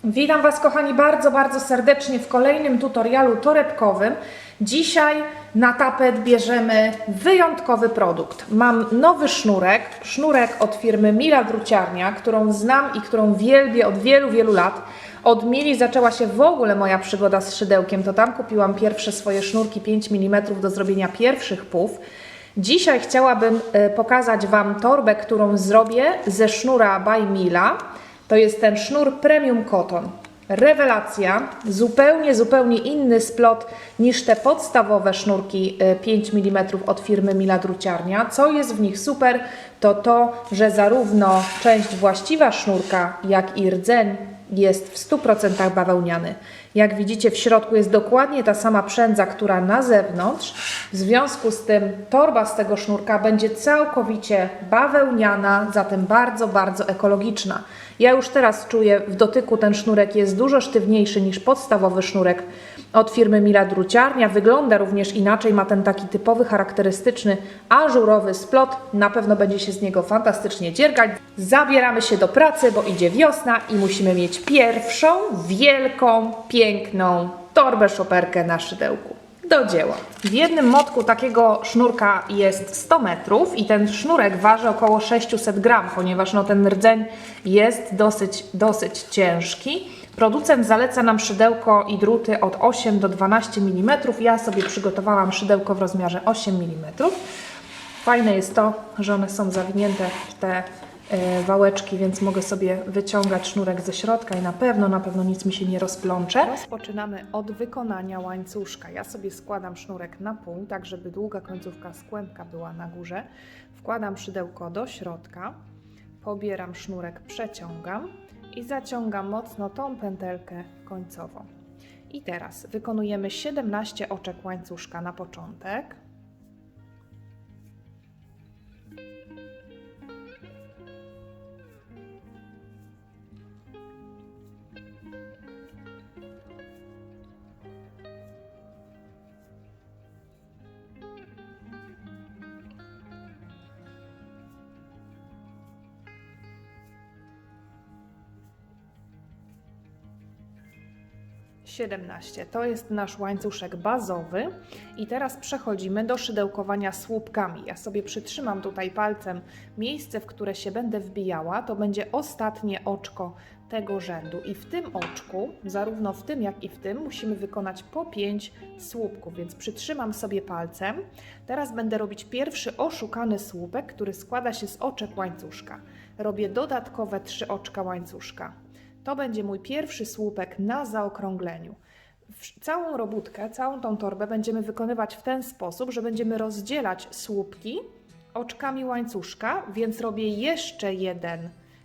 Witam Was, kochani, bardzo serdecznie w kolejnym tutorialu torebkowym. Dzisiaj na tapet bierzemy wyjątkowy produkt. Mam nowy sznurek od firmy Mila Druciarnia, którą znam i którą wielbię od wielu lat. Od Mili zaczęła się w ogóle moja przygoda z szydełkiem. To tam kupiłam pierwsze swoje sznurki 5 mm do zrobienia pierwszych pów. Dzisiaj chciałabym pokazać Wam torbę, którą zrobię ze sznura by Mila. To jest ten sznur Premium Cotton. Rewelacja, zupełnie inny splot niż te podstawowe sznurki 5 mm od firmy Mila Druciarnia. Co jest w nich super, to, że zarówno część właściwa sznurka, jak i rdzeń jest w 100% bawełniany. Jak widzicie, w środku jest dokładnie ta sama przędza, która na zewnątrz. W związku z tym torba z tego sznurka będzie całkowicie bawełniana, zatem bardzo ekologiczna. Ja już teraz czuję w dotyku, ten sznurek jest dużo sztywniejszy niż podstawowy sznurek od firmy Mila Druciarnia. Wygląda również inaczej, ma ten taki typowy, charakterystyczny, ażurowy splot. Na pewno będzie się z niego fantastycznie dziergać. Zabieramy się do pracy, bo idzie wiosna i musimy mieć pierwszą, wielką, piękną torbę szoperkę na szydełku. Do dzieła. W jednym motku takiego sznurka jest 100 metrów i ten sznurek waży około 600 gram, ponieważ ten rdzeń jest dosyć ciężki. Producent zaleca nam szydełko i druty od 8 do 12 mm. Ja sobie przygotowałam szydełko w rozmiarze 8 mm. Fajne jest to, że one są zawinięte w te wałeczki, więc mogę sobie wyciągać sznurek ze środka i na pewno nic mi się nie rozplącze. Rozpoczynamy od wykonania łańcuszka. Ja sobie składam sznurek na pół, tak żeby długa końcówka skłębka była na górze. Wkładam szydełko do środka, pobieram sznurek, przeciągam i zaciągam mocno tą pętelkę końcową. I teraz wykonujemy 17 oczek łańcuszka na początek. To jest nasz łańcuszek bazowy i teraz przechodzimy do szydełkowania słupkami. Ja sobie przytrzymam tutaj palcem miejsce, w które się będę wbijała. To będzie ostatnie oczko tego rzędu i w tym oczku, zarówno w tym jak i w tym, musimy wykonać po 5 słupków, więc przytrzymam sobie palcem. Teraz będę robić pierwszy oszukany słupek, który składa się z oczek łańcuszka. Robię dodatkowe 3 oczka łańcuszka. To będzie mój pierwszy słupek na zaokrągleniu. Całą robótkę, całą tą torbę będziemy wykonywać w ten sposób, że będziemy rozdzielać słupki oczkami łańcuszka, więc robię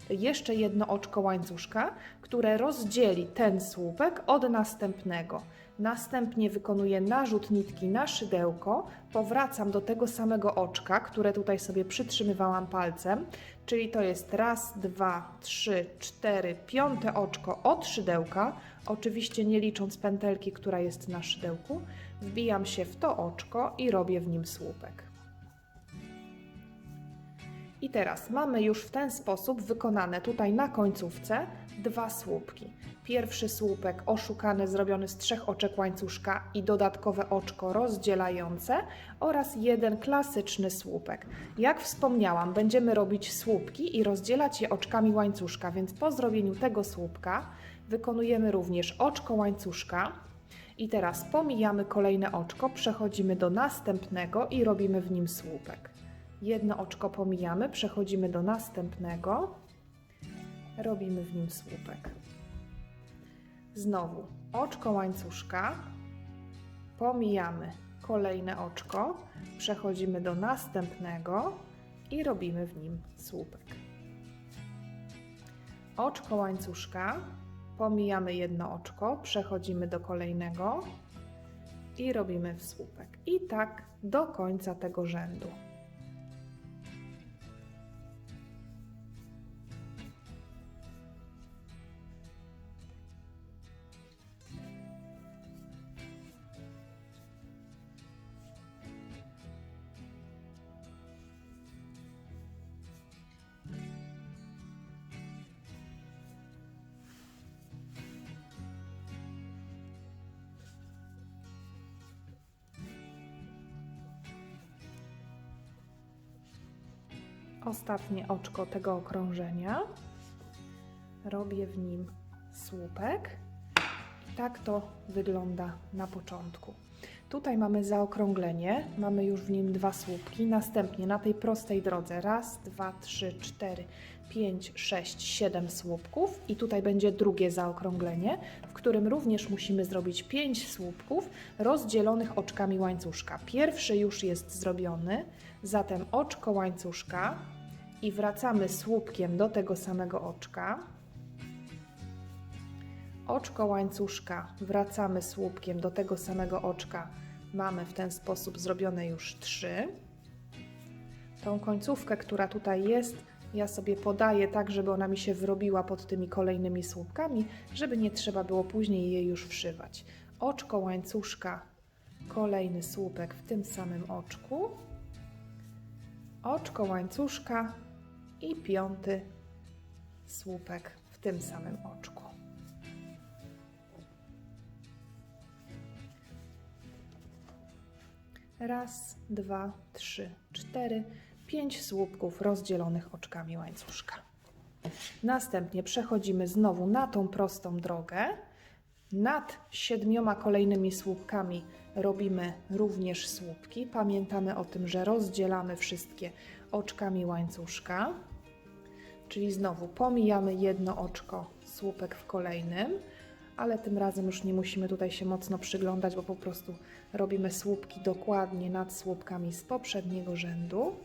jeszcze jedno oczko łańcuszka, które rozdzieli ten słupek od następnego. Następnie wykonuję narzut nitki na szydełko, powracam do tego samego oczka, które tutaj sobie przytrzymywałam palcem, czyli to jest raz, 2, 3, 4, 5 oczko od szydełka, oczywiście nie licząc pętelki, która jest na szydełku, wbijam się w to oczko i robię w nim słupek. I teraz mamy już w ten sposób wykonane tutaj na końcówce 2 słupki. Pierwszy słupek oszukany, zrobiony z 3 oczek łańcuszka i dodatkowe oczko rozdzielające oraz jeden klasyczny słupek. Jak wspomniałam, będziemy robić słupki i rozdzielać je oczkami łańcuszka, więc po zrobieniu tego słupka wykonujemy również oczko łańcuszka. I teraz pomijamy kolejne oczko, przechodzimy do następnego i robimy w nim słupek. Jedno oczko pomijamy, przechodzimy do następnego, robimy w nim słupek. Znowu oczko łańcuszka, pomijamy kolejne oczko, przechodzimy do następnego i robimy w nim słupek. Oczko łańcuszka, pomijamy jedno oczko, przechodzimy do kolejnego i robimy w słupek. I tak do końca tego rzędu. ostatnie oczko tego okrążenia. Robię w nim słupek. I tak to wygląda na początku. Tutaj mamy zaokrąglenie, mamy już w nim 2 słupki. Następnie na tej prostej drodze 1, 2, 3, 4, 5, 6, 7 słupków i tutaj będzie drugie zaokrąglenie, w którym również musimy zrobić 5 słupków rozdzielonych oczkami łańcuszka. Pierwszy już jest zrobiony, zatem oczko łańcuszka i wracamy słupkiem do tego samego oczka. Oczko łańcuszka, wracamy słupkiem do tego samego oczka. Mamy w ten sposób zrobione już 3. Tą końcówkę, która tutaj jest, ja sobie podaję tak, żeby ona mi się wyrobiła pod tymi kolejnymi słupkami, żeby nie trzeba było później jej już wszywać. Oczko łańcuszka, kolejny słupek w tym samym oczku. Oczko łańcuszka i 5. słupek w tym samym oczku. Raz, 2, 3, 4, 5 słupków rozdzielonych oczkami łańcuszka. Następnie przechodzimy znowu na tą prostą drogę. Nad 7 kolejnymi słupkami robimy również słupki. Pamiętamy o tym, że rozdzielamy wszystkie oczkami łańcuszka. Czyli znowu pomijamy jedno oczko, słupek w kolejnym, ale tym razem już nie musimy tutaj się mocno przyglądać, bo po prostu robimy słupki dokładnie nad słupkami z poprzedniego rzędu.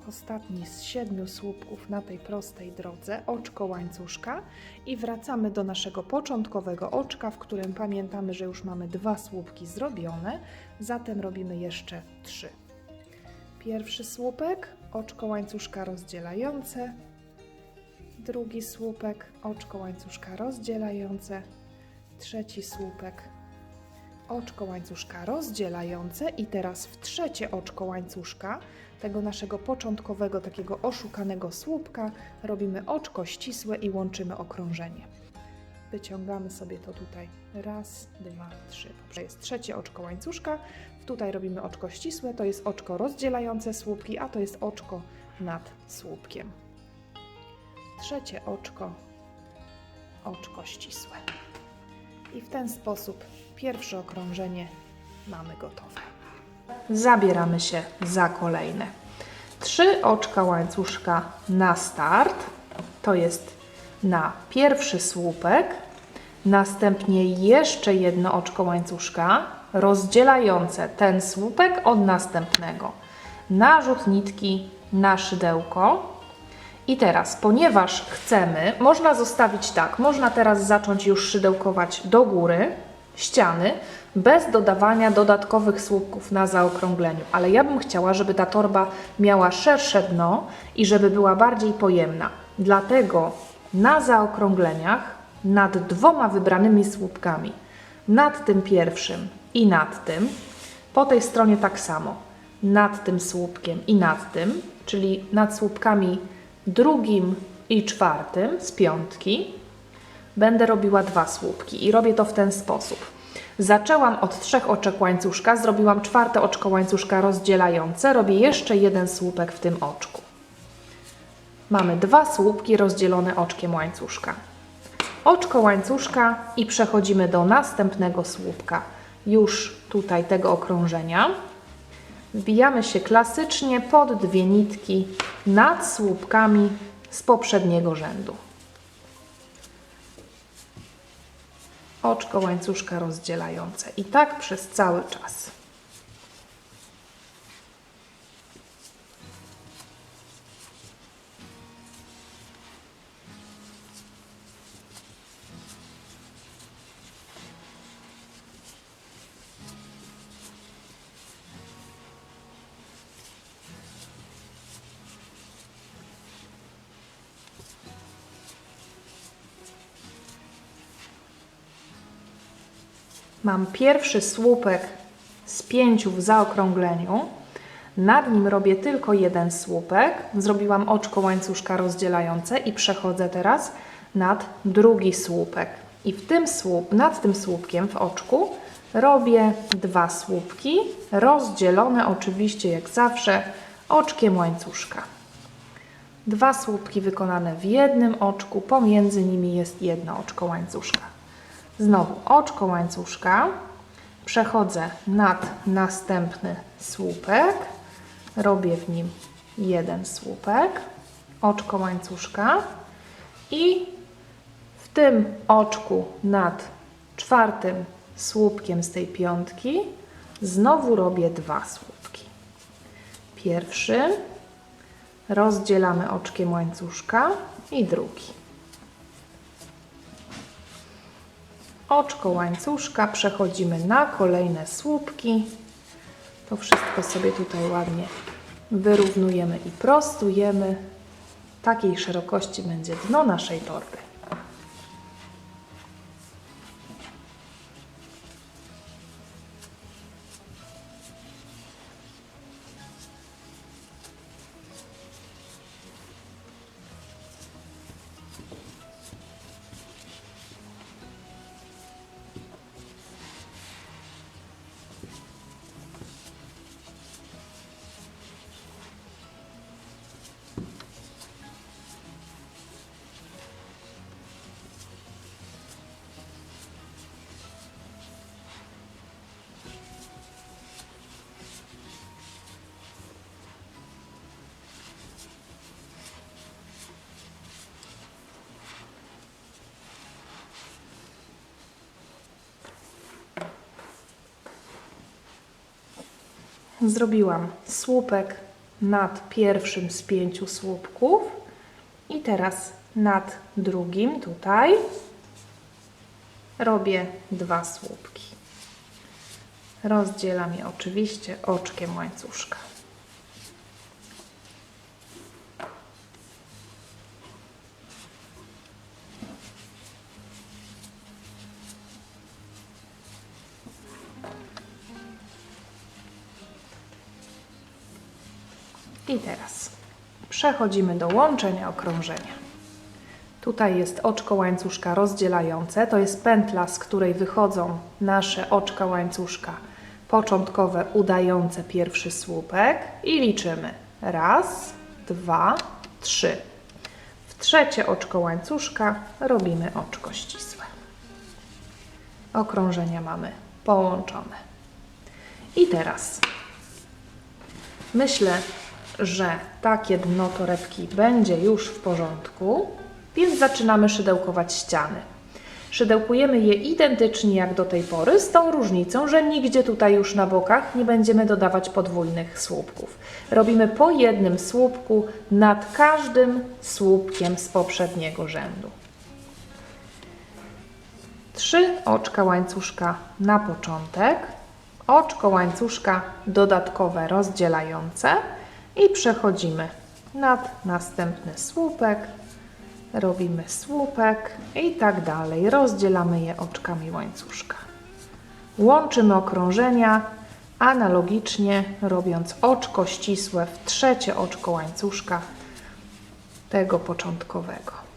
Ostatni z 7 słupków na tej prostej drodze, oczko łańcuszka i wracamy do naszego początkowego oczka, w którym pamiętamy, że już mamy 2 słupki zrobione, zatem robimy jeszcze 3. Pierwszy słupek, oczko łańcuszka rozdzielające, drugi słupek, oczko łańcuszka rozdzielające, trzeci słupek, oczko łańcuszka rozdzielające i teraz w trzecie oczko łańcuszka tego naszego początkowego, takiego oszukanego słupka robimy oczko ścisłe i łączymy okrążenie. Wyciągamy sobie to tutaj. 1, 2, 3. To jest trzecie oczko łańcuszka. Tutaj robimy oczko ścisłe, to jest oczko rozdzielające słupki, a to jest oczko nad słupkiem. Trzecie oczko, oczko ścisłe. I w ten sposób pierwsze okrążenie mamy gotowe. Zabieramy się za kolejne. 3 oczka łańcuszka na start, to jest na pierwszy słupek, następnie jeszcze jedno oczko łańcuszka rozdzielające ten słupek od następnego. Narzut nitki na szydełko. I teraz, ponieważ chcemy, można zostawić tak, można teraz zacząć już szydełkować do góry ściany, bez dodawania dodatkowych słupków na zaokrągleniu, ale ja bym chciała, żeby ta torba miała szersze dno i żeby była bardziej pojemna. Dlatego na zaokrągleniach nad 2 wybranymi słupkami, nad tym pierwszym i nad tym, po tej stronie tak samo, nad tym słupkiem i nad tym, czyli nad słupkami 2 i 4 z 5, będę robiła 2 słupki i robię to w ten sposób. Zaczęłam od 3 oczek łańcuszka, zrobiłam 4 oczko łańcuszka rozdzielające, robię jeszcze jeden słupek w tym oczku. Mamy 2 słupki rozdzielone oczkiem łańcuszka. Oczko łańcuszka i przechodzimy do następnego słupka, już tutaj tego okrążenia. Wbijamy się klasycznie pod 2 nitki nad słupkami z poprzedniego rzędu. Oczko łańcuszka rozdzielające i tak przez cały czas. Mam pierwszy słupek z 5 w zaokrągleniu. Nad nim robię tylko jeden słupek. Zrobiłam oczko łańcuszka rozdzielające i przechodzę teraz nad drugi słupek. I nad tym słupkiem w oczku robię 2 słupki, rozdzielone oczywiście jak zawsze oczkiem łańcuszka. 2 słupki wykonane w jednym oczku, pomiędzy nimi jest jedno oczko łańcuszka. Znowu oczko łańcuszka, przechodzę nad następny słupek, robię w nim jeden słupek, oczko łańcuszka i w tym oczku nad 4. słupkiem z tej piątki znowu robię 2 słupki. Pierwszy rozdzielamy oczkiem łańcuszka i drugi. Oczko łańcuszka, przechodzimy na kolejne słupki. To wszystko sobie tutaj ładnie wyrównujemy i prostujemy. Takiej szerokości będzie dno naszej torby. Zrobiłam słupek nad pierwszym z 5 słupków i teraz nad drugim tutaj robię 2 słupki. Rozdzielam je oczywiście oczkiem łańcuszka. I teraz przechodzimy do łączenia okrążenia. Tutaj jest oczko łańcuszka rozdzielające, to jest pętla, z której wychodzą nasze oczka łańcuszka początkowe, udające pierwszy słupek i liczymy. 1, 2, 3. W trzecie oczko łańcuszka robimy oczko ścisłe. Okrążenia mamy połączone. I teraz myślę, że takie dno torebki będzie już w porządku, więc zaczynamy szydełkować ściany. Szydełkujemy je identycznie jak do tej pory, z tą różnicą, że nigdzie tutaj już na bokach nie będziemy dodawać podwójnych słupków. Robimy po jednym słupku nad każdym słupkiem z poprzedniego rzędu. 3 oczka łańcuszka na początek, oczko łańcuszka dodatkowe rozdzielające i przechodzimy nad następny słupek, robimy słupek i tak dalej. Rozdzielamy je oczkami łańcuszka. Łączymy okrążenia analogicznie, robiąc oczko ścisłe w trzecie oczko łańcuszka tego początkowego.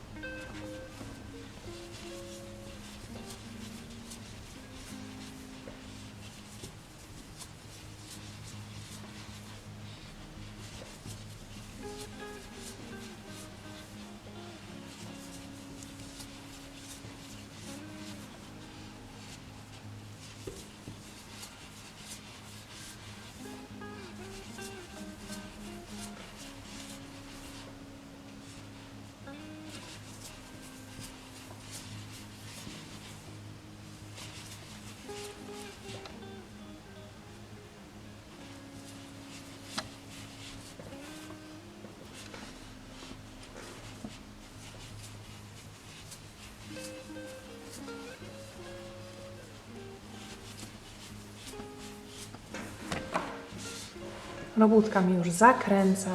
Robótka mi już zakręca.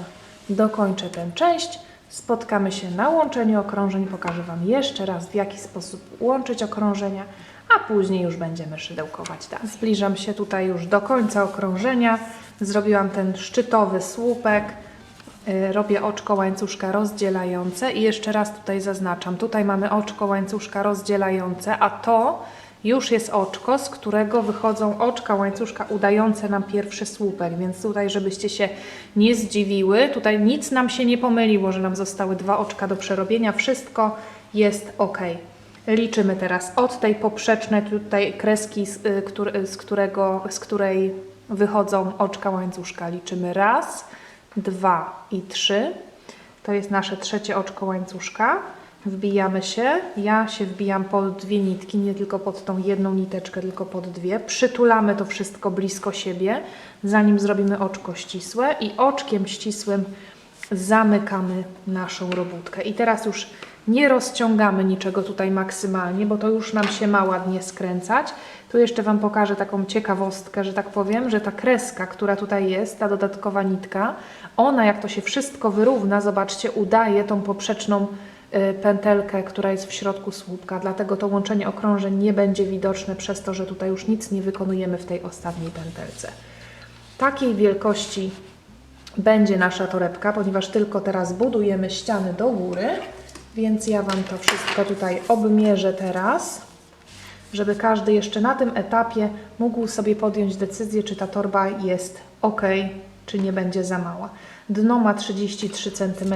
Dokończę tę część. Spotkamy się na łączeniu okrążeń. Pokażę Wam jeszcze raz, w jaki sposób łączyć okrążenia, a później już będziemy szydełkować dalej. Zbliżam się tutaj już do końca okrążenia. Zrobiłam ten szczytowy słupek. Robię oczko łańcuszka rozdzielające i jeszcze raz tutaj zaznaczam. Tutaj mamy oczko łańcuszka rozdzielające, a to już jest oczko, z którego wychodzą oczka łańcuszka udające nam pierwszy słupek, więc tutaj, żebyście się nie zdziwiły, tutaj nic nam się nie pomyliło, że nam zostały 2 oczka do przerobienia, wszystko jest ok. Liczymy teraz od tej poprzecznej tutaj kreski, z której wychodzą oczka łańcuszka. Liczymy 1, 2 i 3. To jest nasze trzecie oczko łańcuszka. Wbijamy się. Ja się wbijam pod 2 nitki, nie tylko pod tą jedną niteczkę, tylko pod 2. Przytulamy to wszystko blisko siebie, zanim zrobimy oczko ścisłe i oczkiem ścisłym zamykamy naszą robótkę. I teraz już nie rozciągamy niczego tutaj maksymalnie, bo to już nam się ma ładnie skręcać. Tu jeszcze Wam pokażę taką ciekawostkę, że tak powiem, że ta kreska, która tutaj jest, ta dodatkowa nitka, ona jak to się wszystko wyrówna, zobaczcie, udaje tą poprzeczną pętelkę, która jest w środku słupka, dlatego to łączenie okrążeń nie będzie widoczne przez to, że tutaj już nic nie wykonujemy w tej ostatniej pętelce. Takiej wielkości będzie nasza torebka, ponieważ tylko teraz budujemy ściany do góry, więc ja Wam to wszystko tutaj obmierzę teraz, żeby każdy jeszcze na tym etapie mógł sobie podjąć decyzję, czy ta torba jest ok, czy nie będzie za mała. Dno ma 33 cm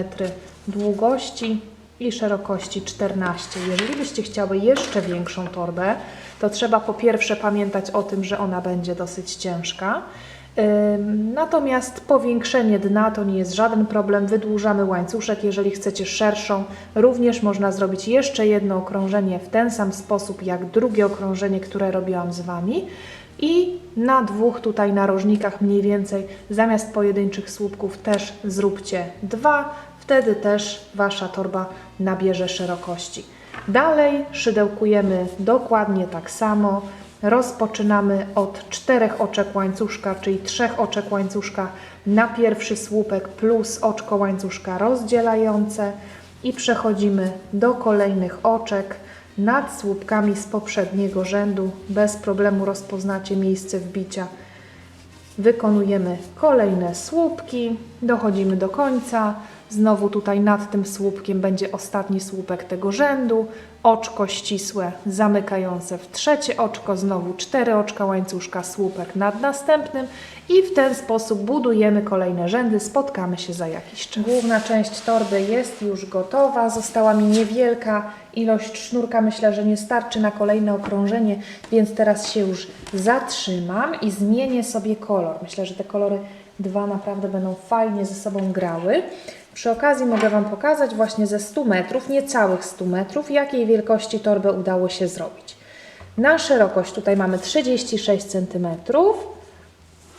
długości i szerokości 14. Jeżeli byście chciały jeszcze większą torbę, to trzeba po pierwsze pamiętać o tym, że ona będzie dosyć ciężka. Natomiast powiększenie dna to nie jest żaden problem. Wydłużamy łańcuszek. Jeżeli chcecie szerszą, również można zrobić jeszcze jedno okrążenie w ten sam sposób jak drugie okrążenie, które robiłam z Wami. I na 2 tutaj narożnikach mniej więcej zamiast pojedynczych słupków też zróbcie 2. Wtedy też Wasza torba nabierze szerokości. Dalej szydełkujemy dokładnie tak samo. Rozpoczynamy od 4 oczek łańcuszka, czyli 3 oczek łańcuszka na pierwszy słupek plus oczko łańcuszka rozdzielające i przechodzimy do kolejnych oczek nad słupkami z poprzedniego rzędu. Bez problemu rozpoznacie miejsce wbicia. Wykonujemy kolejne słupki, dochodzimy do końca. Znowu tutaj nad tym słupkiem będzie ostatni słupek tego rzędu, oczko ścisłe zamykające w trzecie oczko, znowu 4 oczka łańcuszka, słupek nad następnym i w ten sposób budujemy kolejne rzędy. Spotkamy się za jakiś czas. Główna część torby jest już gotowa, została mi niewielka ilość sznurka, myślę, że nie starczy na kolejne okrążenie, więc teraz się już zatrzymam i zmienię sobie kolor. Myślę, że te kolory 2 naprawdę będą fajnie ze sobą grały. Przy okazji mogę Wam pokazać właśnie ze 100 metrów, niecałych 100 metrów, jakiej wielkości torbę udało się zrobić. Na szerokość tutaj mamy 36 cm,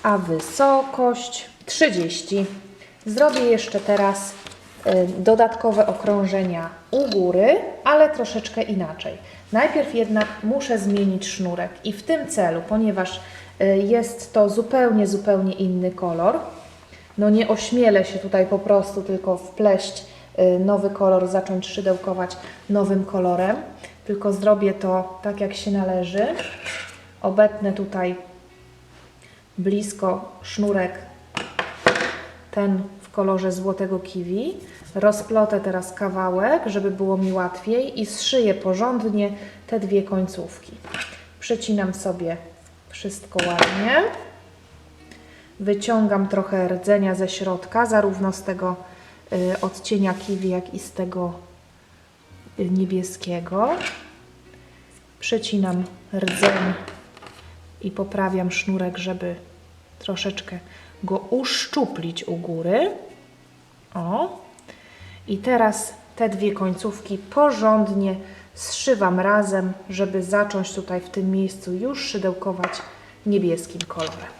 a wysokość 30. Zrobię jeszcze teraz dodatkowe okrążenia u góry, ale troszeczkę inaczej. Najpierw jednak muszę zmienić sznurek i w tym celu, ponieważ jest to zupełnie inny kolor, no nie ośmielę się tutaj po prostu tylko wpleść nowy kolor, zacząć szydełkować nowym kolorem, tylko zrobię to tak jak się należy. Obetnę tutaj blisko sznurek ten w kolorze złotego kiwi. Rozplotę teraz kawałek, żeby było mi łatwiej i zszyję porządnie te 2 końcówki. Przecinam sobie wszystko ładnie. Wyciągam trochę rdzenia ze środka, zarówno z tego odcienia kiwi, jak i z tego niebieskiego. Przecinam rdzeń i poprawiam sznurek, żeby troszeczkę go uszczuplić u góry. O. I teraz te 2 końcówki porządnie zszywam razem, żeby zacząć tutaj w tym miejscu już szydełkować niebieskim kolorem.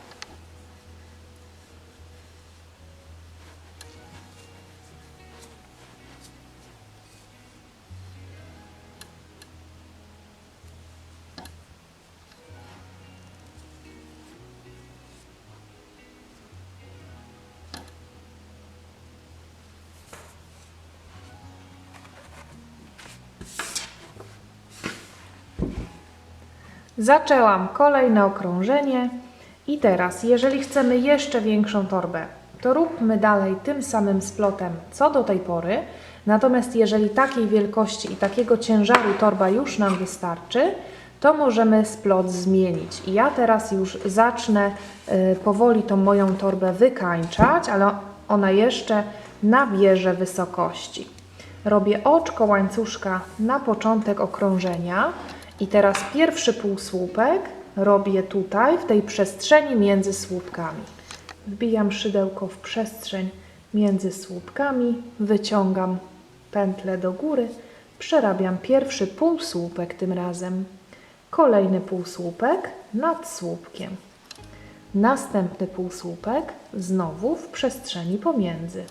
Zaczęłam kolejne okrążenie i teraz, jeżeli chcemy jeszcze większą torbę, to róbmy dalej tym samym splotem co do tej pory. Natomiast jeżeli takiej wielkości i takiego ciężaru torba już nam wystarczy, to możemy splot zmienić. I ja teraz już zacznę powoli tą moją torbę wykańczać, ale ona jeszcze nabierze wysokości. Robię oczko łańcuszka na początek okrążenia i teraz pierwszy półsłupek robię tutaj, w tej przestrzeni między słupkami. Wbijam szydełko w przestrzeń między słupkami, wyciągam pętlę do góry, przerabiam pierwszy półsłupek tym razem, kolejny półsłupek nad słupkiem, następny półsłupek znowu w przestrzeni pomiędzy.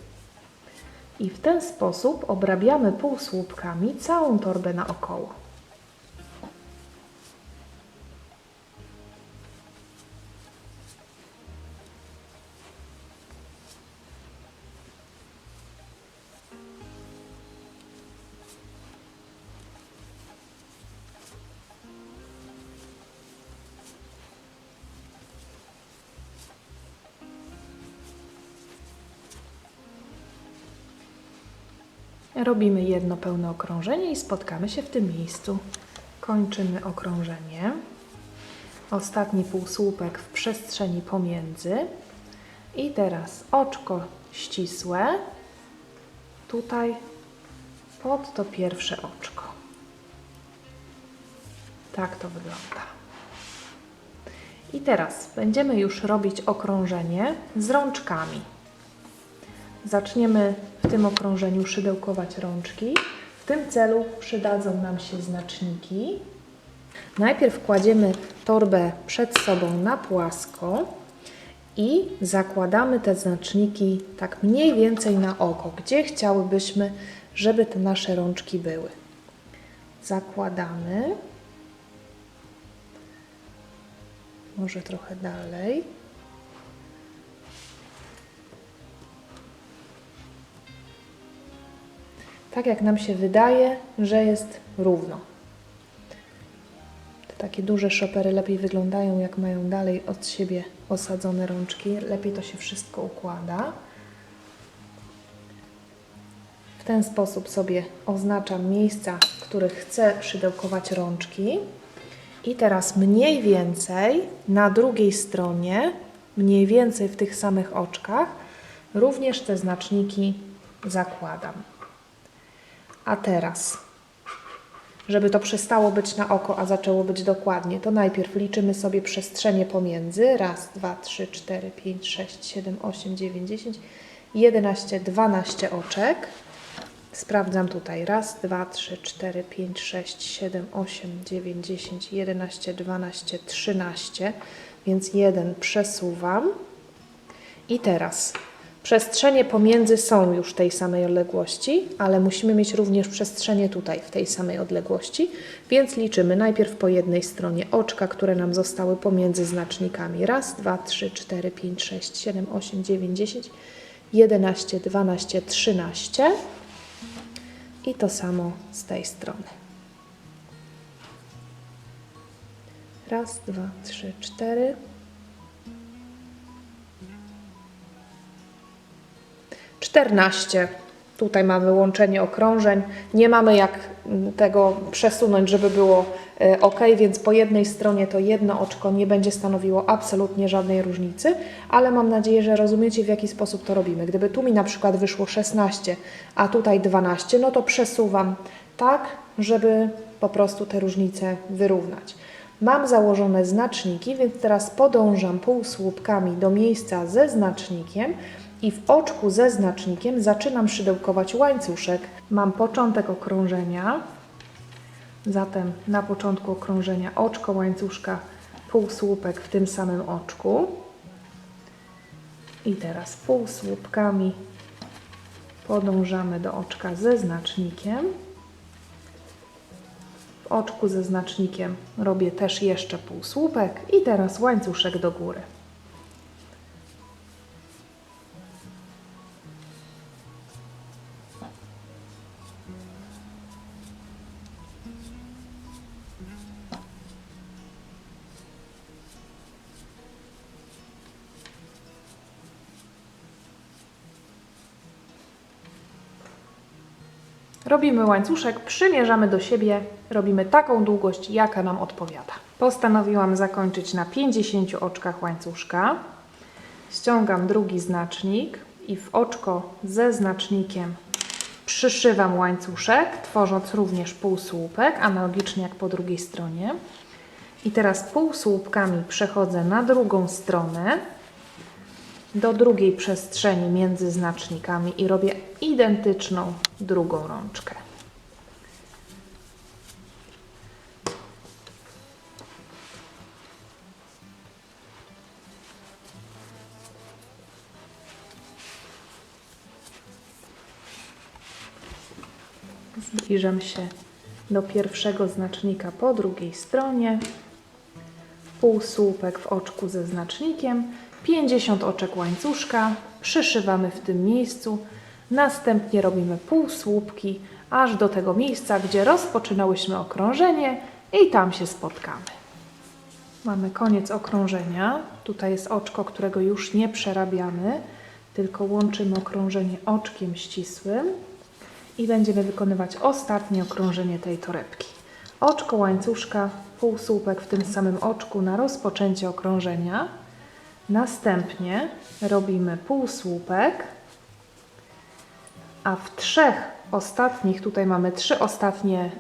I w ten sposób obrabiamy półsłupkami całą torbę naokoło. Robimy jedno pełne okrążenie i spotkamy się w tym miejscu. Kończymy okrążenie. Ostatni półsłupek w przestrzeni pomiędzy. I teraz oczko ścisłe. Tutaj pod to pierwsze oczko. Tak to wygląda. I teraz będziemy już robić okrążenie z rączkami. Zaczniemy w tym okrążeniu szydełkować rączki. W tym celu przydadzą nam się znaczniki. Najpierw kładziemy torbę przed sobą na płasko i zakładamy te znaczniki tak mniej więcej na oko, gdzie chciałybyśmy, żeby te nasze rączki były. Zakładamy. Może trochę dalej. Tak jak nam się wydaje, że jest równo. Te takie duże szopery lepiej wyglądają, jak mają dalej od siebie osadzone rączki. Lepiej to się wszystko układa. W ten sposób sobie oznaczam miejsca, w których chcę szydełkować rączki. I teraz mniej więcej na drugiej stronie, mniej więcej w tych samych oczkach, również te znaczniki zakładam. A teraz, żeby to przestało być na oko, a zaczęło być dokładnie, to najpierw liczymy sobie przestrzenie pomiędzy. 1, 2, 3, 4, 5, 6, 7, 8, 9, 10, 11, 12 oczek. Sprawdzam tutaj. 1, 2, 3, 4, 5, 6, 7, 8, 9, 10, 11, 12, 13. Więc 1 przesuwam. I teraz przestrzenie pomiędzy są już tej samej odległości, ale musimy mieć również przestrzenie tutaj w tej samej odległości, więc liczymy najpierw po jednej stronie oczka, które nam zostały pomiędzy znacznikami. 1, 2, 3, 4, 5, 6, 7, 8, 9, 10, 11, 12, 13 i to samo z tej strony. 1, 2, 3, 4. 14. Tutaj mamy łączenie okrążeń. Nie mamy jak tego przesunąć, żeby było ok, więc po jednej stronie to jedno oczko nie będzie stanowiło absolutnie żadnej różnicy, ale mam nadzieję, że rozumiecie, w jaki sposób to robimy. Gdyby tu mi na przykład wyszło 16, a tutaj 12, no to przesuwam tak, żeby po prostu te różnice wyrównać. Mam założone znaczniki, więc teraz podążam półsłupkami do miejsca ze znacznikiem i w oczku ze znacznikiem zaczynam szydełkować łańcuszek. Mam początek okrążenia, zatem na początku okrążenia oczko łańcuszka, półsłupek w tym samym oczku. I teraz półsłupkami podążamy do oczka ze znacznikiem. W oczku ze znacznikiem robię też jeszcze półsłupek i teraz łańcuszek do góry. Robimy łańcuszek, przymierzamy do siebie, robimy taką długość, jaka nam odpowiada. Postanowiłam zakończyć na 50 oczkach łańcuszka. Ściągam drugi znacznik i w oczko ze znacznikiem przyszywam łańcuszek, tworząc również półsłupek, analogicznie jak po drugiej stronie. I teraz półsłupkami przechodzę na drugą stronę, do drugiej przestrzeni między znacznikami i robię identyczną drugą rączkę. Zbliżam się do pierwszego znacznika po drugiej stronie. Półsłupek w oczku ze znacznikiem, 50 oczek łańcuszka, przyszywamy w tym miejscu, następnie robimy półsłupki aż do tego miejsca, gdzie rozpoczynałyśmy okrążenie i tam się spotkamy. Mamy koniec okrążenia, tutaj jest oczko, którego już nie przerabiamy, tylko łączymy okrążenie oczkiem ścisłym i będziemy wykonywać ostatnie okrążenie tej torebki. Oczko łańcuszka, półsłupek w tym samym oczku na rozpoczęcie okrążenia. Następnie robimy półsłupek, a w trzech ostatnich, tutaj mamy 3 ostatnie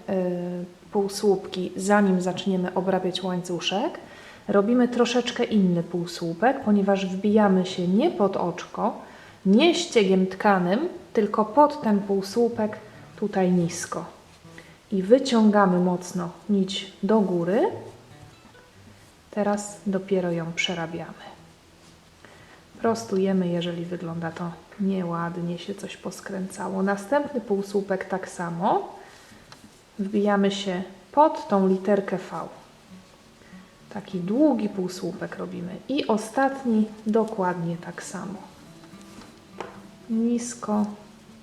półsłupki, zanim zaczniemy obrabiać łańcuszek, robimy troszeczkę inny półsłupek, ponieważ wbijamy się nie pod oczko, nie ściegiem tkanym, tylko pod ten półsłupek tutaj nisko. I wyciągamy mocno nić do góry. Teraz dopiero ją przerabiamy. Prostujemy, jeżeli wygląda to nieładnie, się coś poskręcało. Następny półsłupek tak samo. Wbijamy się pod tą literkę V. Taki długi półsłupek robimy. I ostatni dokładnie tak samo. Nisko,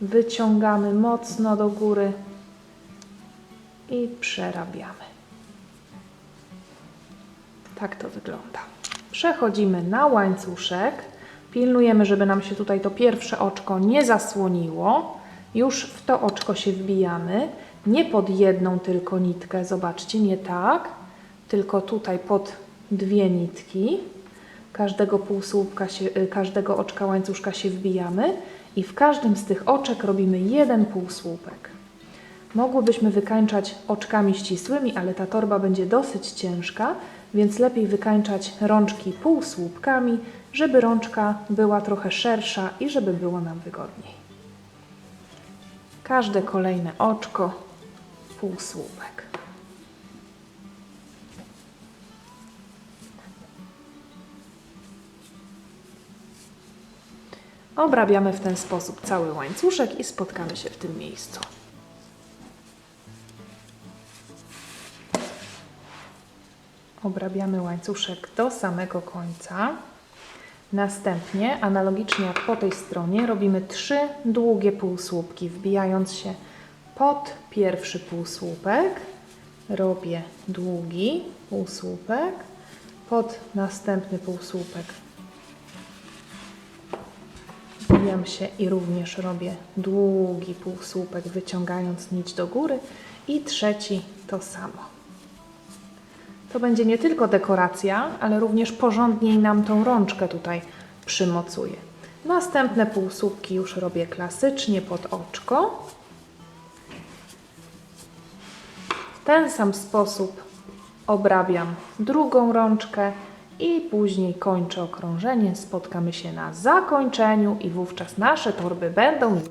wyciągamy mocno do góry i przerabiamy. Tak to wygląda. Przechodzimy na łańcuszek. Pilnujemy, żeby nam się tutaj to pierwsze oczko nie zasłoniło. Już w to oczko się wbijamy. Nie pod jedną tylko nitkę, zobaczcie, nie tak, tylko tutaj pod 2 nitki. Każdego półsłupka, każdego oczka łańcuszka się wbijamy i w każdym z tych oczek robimy 1 półsłupek. Mogłybyśmy wykańczać oczkami ścisłymi, ale ta torba będzie dosyć ciężka, więc lepiej wykańczać rączki półsłupkami, żeby rączka była trochę szersza i żeby było nam wygodniej. Każde kolejne oczko półsłupek. Obrabiamy w ten sposób cały łańcuszek i spotkamy się w tym miejscu. Obrabiamy łańcuszek do samego końca. Następnie, analogicznie jak po tej stronie, robimy 3 długie półsłupki, wbijając się pod pierwszy półsłupek. Robię długi półsłupek, pod następny półsłupek wbijam się i również robię długi półsłupek, wyciągając nić do góry i trzeci to samo. To będzie nie tylko dekoracja, ale również porządniej nam tą rączkę tutaj przymocuje. Następne półsłupki już robię klasycznie pod oczko. W ten sam sposób obrabiam drugą rączkę i później kończę okrążenie. Spotkamy się na zakończeniu i wówczas nasze torby będą już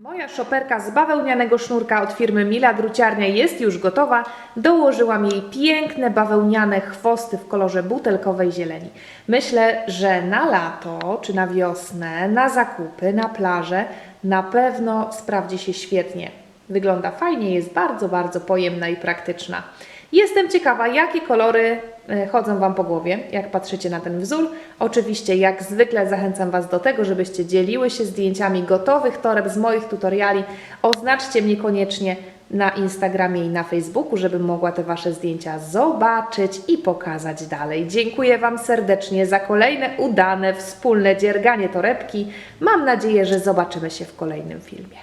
Moja szoperka z bawełnianego sznurka od firmy Mila Druciarnia jest już gotowa. Dołożyłam jej piękne bawełniane chwosty w kolorze butelkowej zieleni. Myślę, że na lato czy na wiosnę, na zakupy, na plażę na pewno sprawdzi się świetnie. Wygląda fajnie, jest bardzo, bardzo pojemna i praktyczna. Jestem ciekawa, jakie kolory chodzą Wam po głowie, jak patrzycie na ten wzór. Oczywiście, jak zwykle zachęcam Was do tego, żebyście dzieliły się zdjęciami gotowych toreb z moich tutoriali. Oznaczcie mnie koniecznie na Instagramie i na Facebooku, żebym mogła te Wasze zdjęcia zobaczyć i pokazać dalej. Dziękuję Wam serdecznie za kolejne udane, wspólne dzierganie torebki. Mam nadzieję, że zobaczymy się w kolejnym filmie.